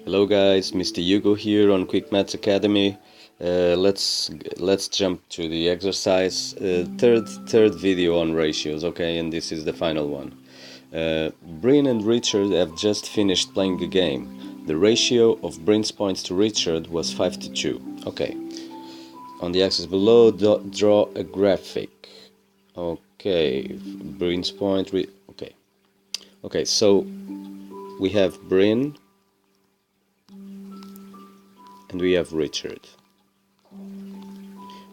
Hello guys, Mr. Hugo here on Quick Maths Academy. Let's jump to the exercise. Third video on ratios, okay, and this is the final one. Bryn and Richard have just finished playing a game. The ratio of Bryn's points to Richard was 5 to 2. Okay. On the axis below, draw a graphic. Okay, Bryn's point. Okay. Okay, so we have Bryn and we have Richard.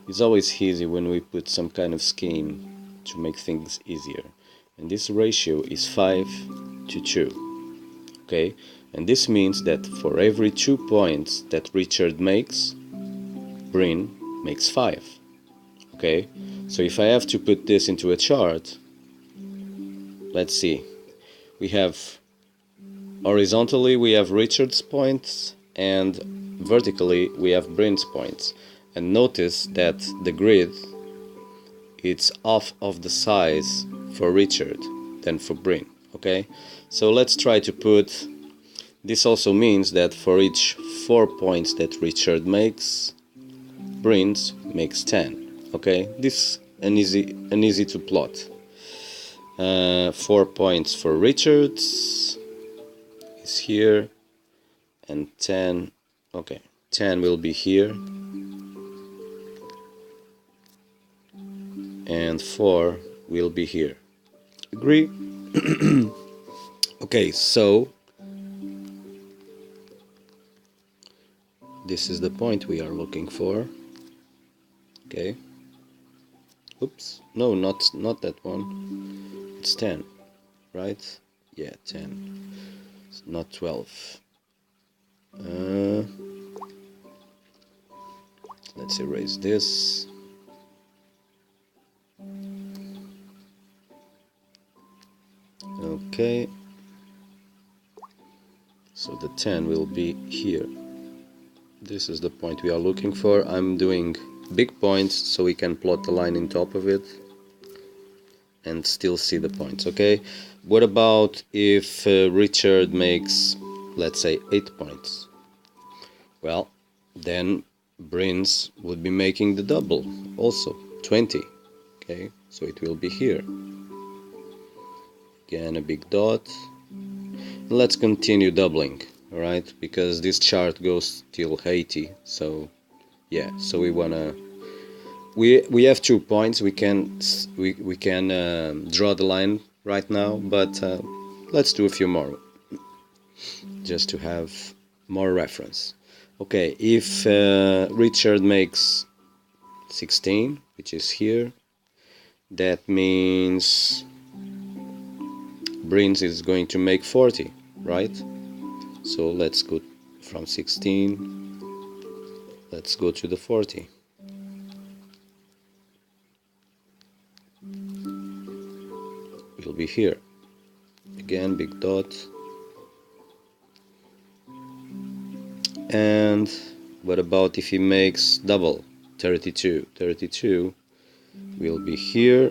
It's always easy when we put some kind of scheme to make things easier. And this ratio is 5 to 2. Okay? And this means that for every 2 points that Richard makes, Bryn makes 5. Okay? So if I have to put this into a chart, let's see. We have horizontally we have Richard's points and vertically we have Bryn's points. And notice that the grid, it's half of the size for Richard than for Bryn. Okay, so let's try to put. This also means that for each 4 points that Richard makes, Bryn's makes 10. Okay, this an easy to plot. 4 points for Richard's is here, and 10. Okay, 10 will be here. And 4 will be here. Agree? Okay, so this is the point we are looking for. Okay. Oops. No, not that one. It's 10, right? Yeah, 10. It's not 12. Let's erase this. Okay, so the 10 will be here. This is the point we are looking for. I'm doing big points so we can plot the line on top of it and still see the points. Okay, what about if Richard makes, let's say, 8 points? Well, then Bryn's would be making the double also, 20. Okay, so it will be here. Again, a big dot. Let's continue doubling, alright, because this chart goes till 80. So yeah, so we have 2 points. We can draw the line right now, but let's do a few more just to have more reference. Okay, if Richard makes 16, which is here, that means Bryn's is going to make 40, right? So let's go from 16, let's go to the 40. Will be here. Again, big dot. And what about if he makes double? 32. 32 will be here.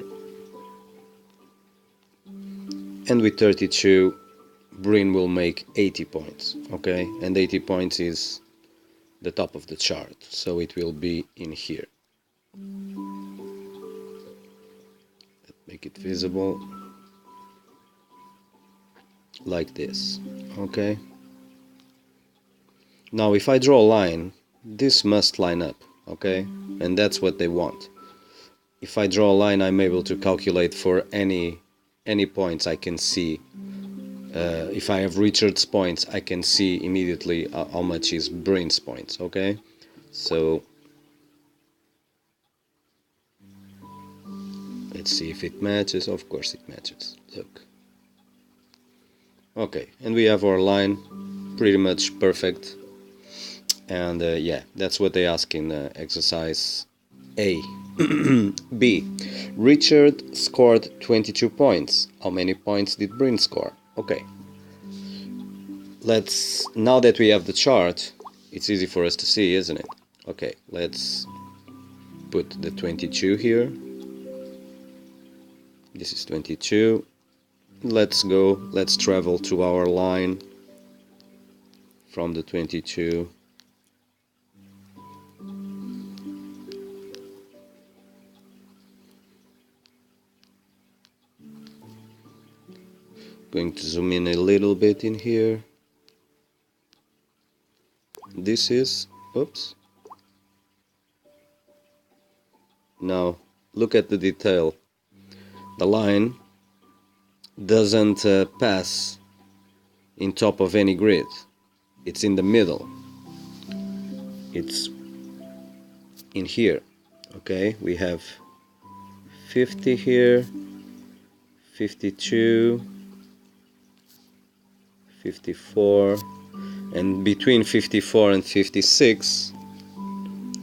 And with 32, Bryn will make 80 points, okay? And 80 points is the top of the chart, so it will be in here. Let's make it visible like this, okay? Now if I draw a line, this must line up, okay? And that's what they want. If I draw a line, I'm able to calculate for any points I can see. If I have Richard's points, I can see immediately how much is Bryn's points, okay? So let's see if it matches. Of course it matches. Look. Okay, and we have our line pretty much perfect. And yeah, that's what they ask in exercise A. B. Richard scored 22 points. How many points did Bryn score? Okay. Now that we have the chart, it's easy for us to see, isn't it? Okay, let's put the 22 here. This is 22. Let's travel to our line from the 22. Going to zoom in a little bit in here. This is, oops. Now look at the detail. The line doesn't pass in top of any grid. It's in the middle. It's in here. Okay, we have 50 here, 52, 54, and between 54 and 56,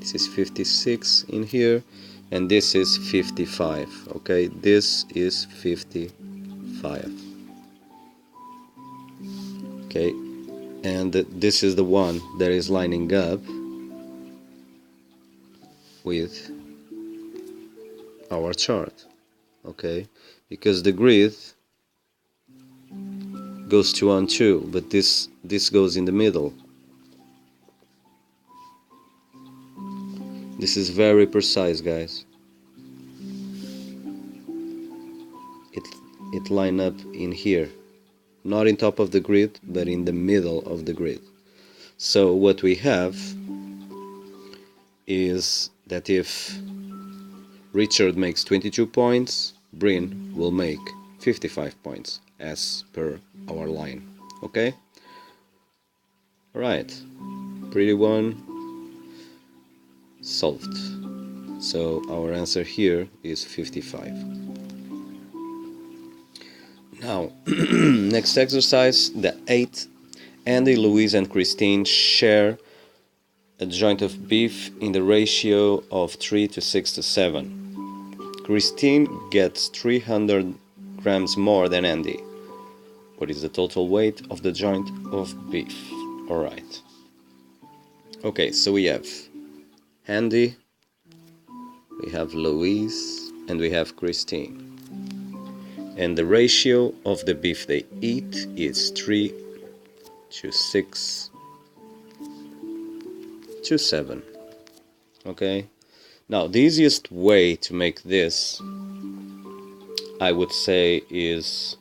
this is 56 in here, and this is 55. Okay, this is 55. Okay, and this is the one that is lining up with our chart. Okay, because the grid goes 2 on 2, but this goes in the middle. This is very precise, guys. It line up in here, not in top of the grid, but in the middle of the grid. So what we have is that if Richard makes 22 points, Bryn will make 55 points as per our line. Okay? Right. Pretty one solved. So our answer here is 55. Now, next exercise, the 8th. Andy, Louise and Christine share a joint of beef in the ratio of 3 to 6 to 7. Christine gets 300 grams more than Andy. What is the total weight of the joint of beef? Alright. Okay, so we have Andy, we have Louise, and we have Christine. And the ratio of the beef they eat is 3 to 6 to 7. Okay? Now, the easiest way to make this, I would say, is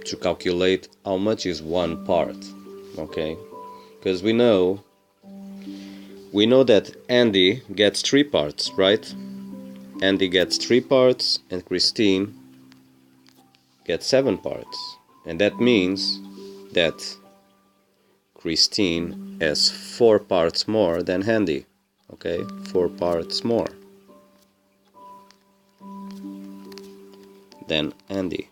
to calculate how much is one part. Okay? Because we know that Andy gets 3 parts, right? Andy gets 3 parts and Christine gets 7 parts. And that means that Christine has 4 parts more than Andy. Okay, 4 parts more than Andy.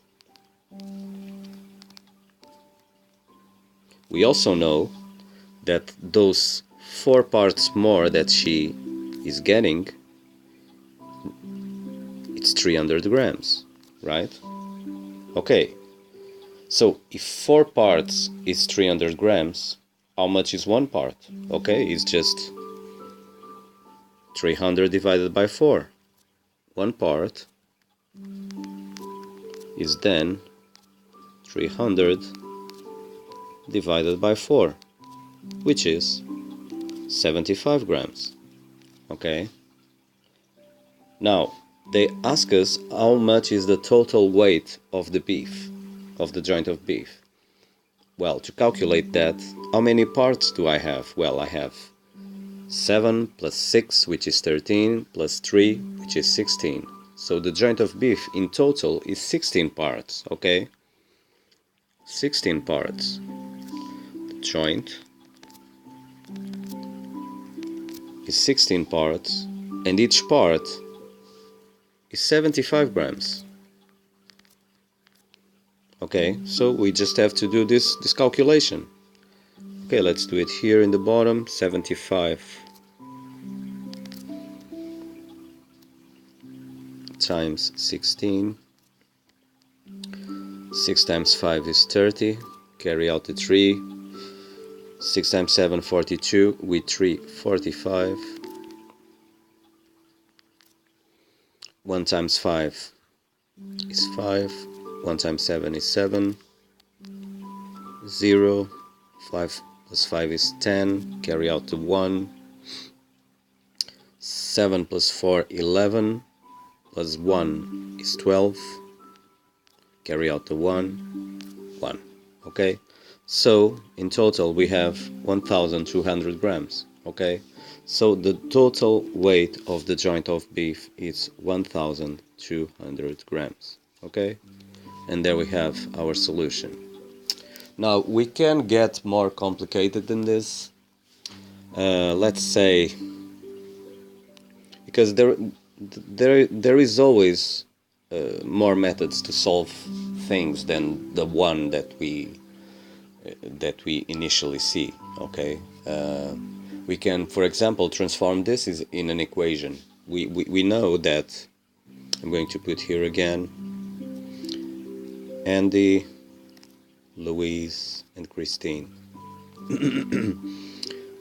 We also know that those 4 parts more that she is getting, it's 300 grams, right? Okay, so if 4 parts is 300 grams, how much is 1 part? Okay, it's just 300 divided by 4. 1 part is then 300 divided by 4, which is 75 grams. Okay? Now, they ask us how much is the total weight of the beef, of the joint of beef. Well, to calculate that, how many parts do I have? Well, I have 7 plus 6, which is 13, plus 3, which is 16. So the joint of beef in total is 16 parts, okay? 16 parts. The joint is 16 parts, and each part is 75 grams. Okay, so we just have to do this calculation. Okay, let's do it here in the bottom. 75 times 16. 6 times 5 is 30. Carry out the 3. 6 times 7, 42. With 3, 45. 1 times 5 is 5. 1 times 7 is 7. 0. 5 plus 5 is 10, carry out the 1. 7 plus 4, 11, plus 1 is 12, carry out the 1, 1. Okay, so in total we have 1,200 grams. Okay, so the total weight of the joint of beef is 1,200 grams. Okay, and there we have our solution. Now we can get more complicated than this. Let's say, because there is always more methods to solve things than the one that we initially see. Okay, we can, for example, transform this in an equation. We know that, I'm going to put here again, Andy, Louise, and Christine.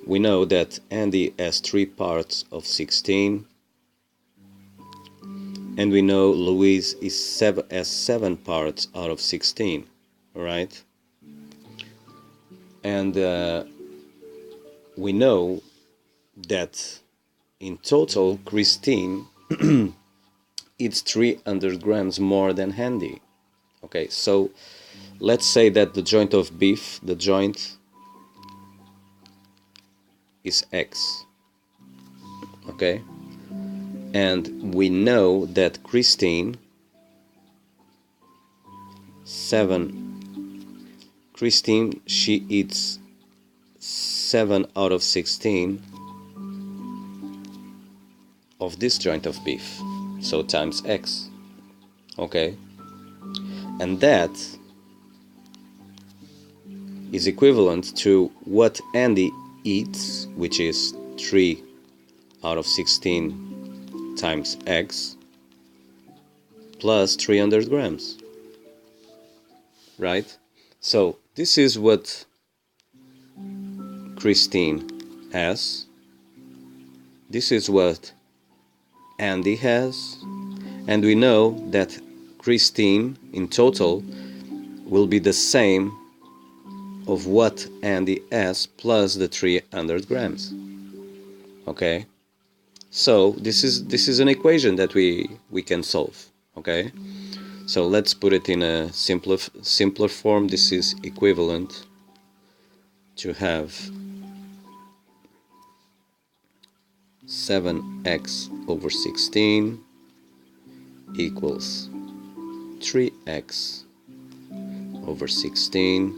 We know that Andy has 3 parts of 16, and we know Louise has 7 parts out of 16, right? And we know that in total Christine eats 300 grams more than Andy. Okay, so let's say that the joint of beef, the joint is X. Okay, and we know that Christine she eats 7 out of 16 of this joint of beef, so times X. Okay, and that is equivalent to what Andy eats, which is 3 out of 16 times X plus 300 grams, right? So this is what Christine has, this is what Andy has, and we know that Christine in total will be the same of what Andy has plus the 300 grams. Okay, so this is an equation that we can solve. Okay, so let's put it in a simpler form. This is equivalent to have 7x over 16 equals 3x over 16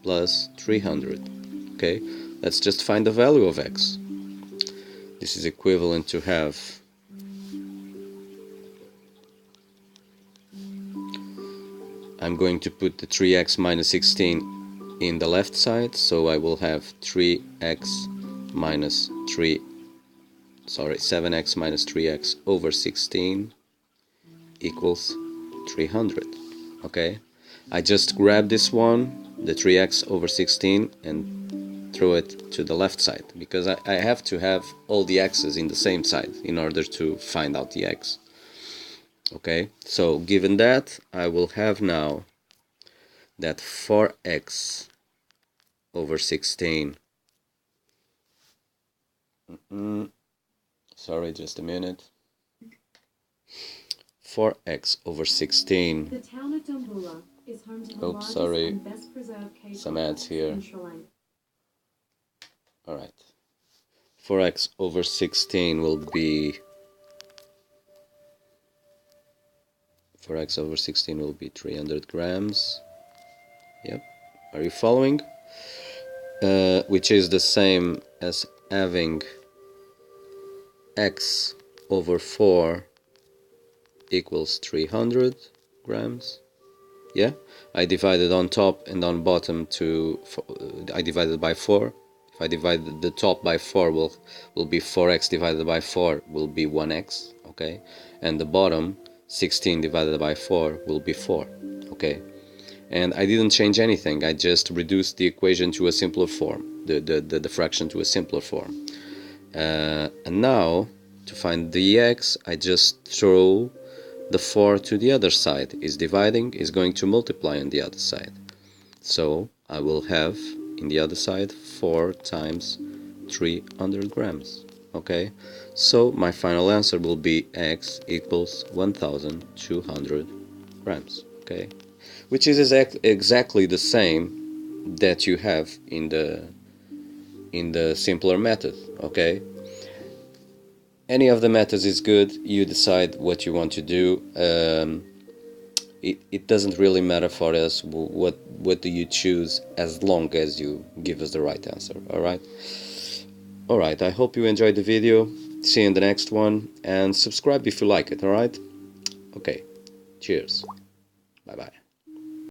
plus 300. Okay, let's just find the value of x. This is equivalent to have I'm going to put the 3x minus 16 in the left side, so I will have 7x minus 3x over 16 equals 300. Okay, I just grab this one, the 3x over 16, and throw it to the left side, because I have to have all the x's in the same side in order to find out the x. Okay, so given that, I will have now that 4x over 16 sorry, just a minute. 4x over 16. The town of Dambulla is home to the Oops, largest sorry. and best preserved cave Some ads here. in Sri Lanka. Alright. 4x over 16 will be 300 grams. Yep. Are you following? Which is the same as having x over 4 equals 300 grams. Yeah, I divided on top and on bottom I divided by 4. If I divide the top by 4 will be 4x divided by 4 will be 1x. Okay, and the bottom 16 divided by 4 will be 4. Okay, and I didn't change anything. I just reduced the equation to a simpler form, the fraction to a simpler form. And now to find the x, I just throw the 4 to the other side. Is dividing, is going to multiply on the other side. So I will have in the other side 4 times 300 grams. Okay, so my final answer will be x equals 1200 grams. Okay, which is exactly the same that you have in the simpler method. Okay, any of the methods is good. You decide what you want to do. It doesn't really matter for us what do you choose, as long as you give us the right answer. Alright, I hope you enjoyed the video. See you in the next one, and subscribe if you like it. Alright, okay, cheers, bye bye.